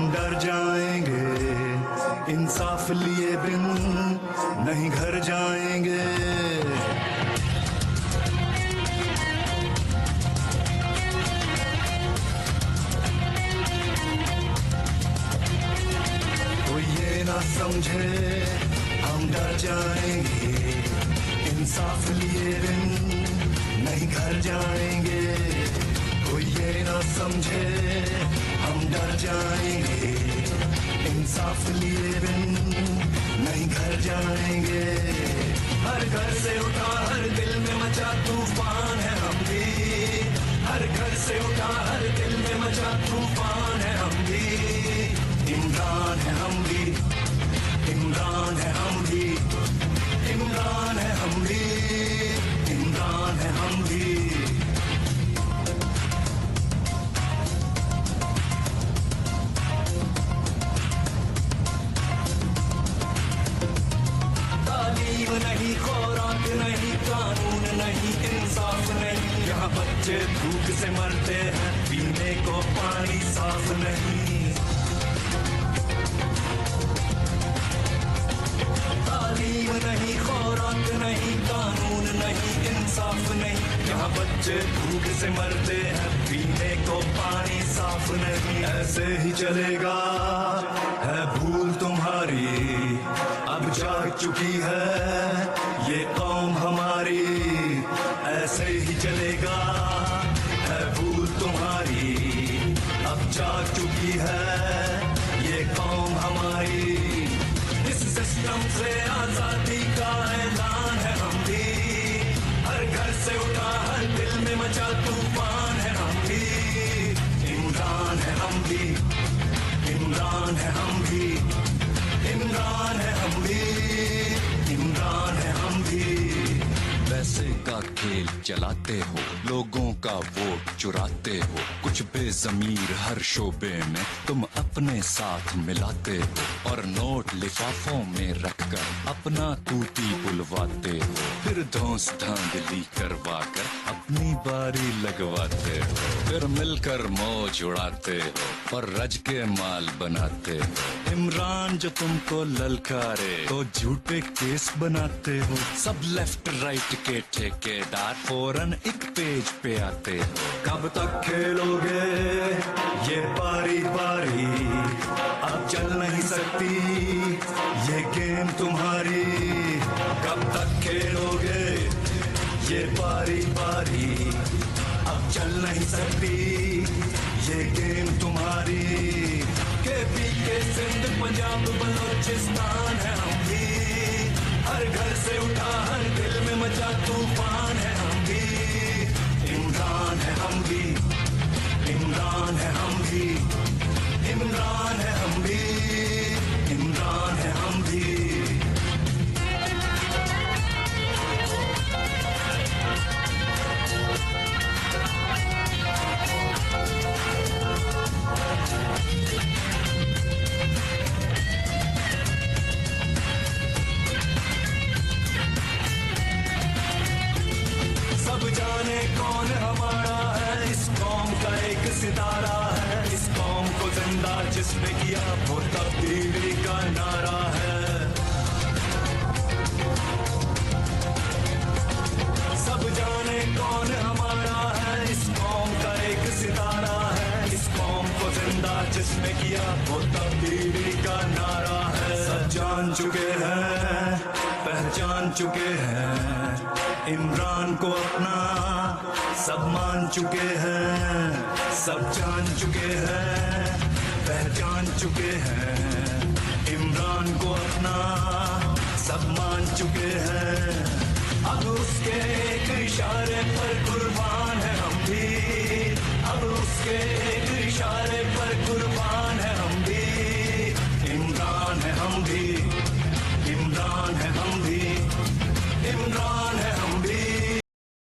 हम डर जाएंगे, इंसाफ लिए बिन नहीं घर जाएंगे। कोई ये ना समझे हम डर जाएंगे, इंसाफ लिए बिन नहीं घर जाएंगे। कोई ये ना समझे हम डर जाएंगे, इंसाफ लिए बिन नहीं घर जाएंगे। हर घर से उठा हर दिल में मचा तूफान है हम भी, हर घर से उठा हर दिल में मचा तूफान है हम भी। इमरान है हम भी, इमरान है हम भी, इमरान है हम भी, इमरान है हम भी। तालीम नहीं, खुराक नहीं, कानून नहीं, इंसाफ नहीं। यहाँ बच्चे भूख से मरते हैं, पीने को पानी साफ नहीं। तालीम नहीं, खुराक नहीं, कानून नहीं, इंसाफ नहीं। यहाँ बच्चे भूख से मरते हैं, पीने को पानी साफ नहीं। ऐसे ही चलेगा है भूल तुम्हारी, अब जाग चुकी है ये कौम हमारी। ऐसे ही चलेगा है भूल तुम्हारी, अब जाग चुकी है ये कौम हमारी। इस सिस्टम से आजादी का ऐलान है हम भी, हर घर से उठा हर दिल में मचा तूफान है हम भी। इमरान है हम भी, इमरान है हम भी, इमरान है हम भी, इमरान है हम भी। पैसे का खेल चलाते हो, लोगों का वोट चुराते हो, कुछ बेजमीर हर शोबे में तुम अपने साथ मिलाते हो। और नोट लिफाफों में रखकर अपना तूती बुलवाते हो, फिर धौंस धांधली करवा कर अपनी बारी लगवाते हो। फिर मिलकर मौज उड़ाते हो और रज के माल बनाते हो। इमरान जो तुमको ललकारे तो झूठे केस बनाते हो। सब लेफ्ट राइट के ठेकेदार फौरन एक पेज पे आते हो। कब तक खेलोगे ये बारी बारी, अब चल नहीं सकती ये गेम तुम्हारी। कब तक खेलोगे ये बारी बारी, अब चल नहीं सकती ये गेम तुम्हारी। केपी के सिंध पंजाब बलोचिस्तान है हम भी, हर घर से उठा हर दिल में मचा तूफान है हम भी। इमरान है हम भी, इमरान है हम भी, इमरान है हम भी, इमरान है हम भी। सब जाने कौन हमारा है, इस कौम का एक सितारा है। इस कौम को जिंदा जिसने किया वो तब्दीली का नारा है। सब जाने कौन हमारा है, इस कौम का एक सितारा है। इस कौम को जिंदा जिसने किया वो तब्दीली का नारा है। सब जान चुके हैं, पहचान चुके हैं इमरान को अपना, सब मान चुके हैं। सब जान चुके हैं, पहचान चुके हैं इमरान को अपना, सब मान चुके हैं। अब उसके एक इशारे पर कुर्बान है हम भी, अब उसके एक इशारे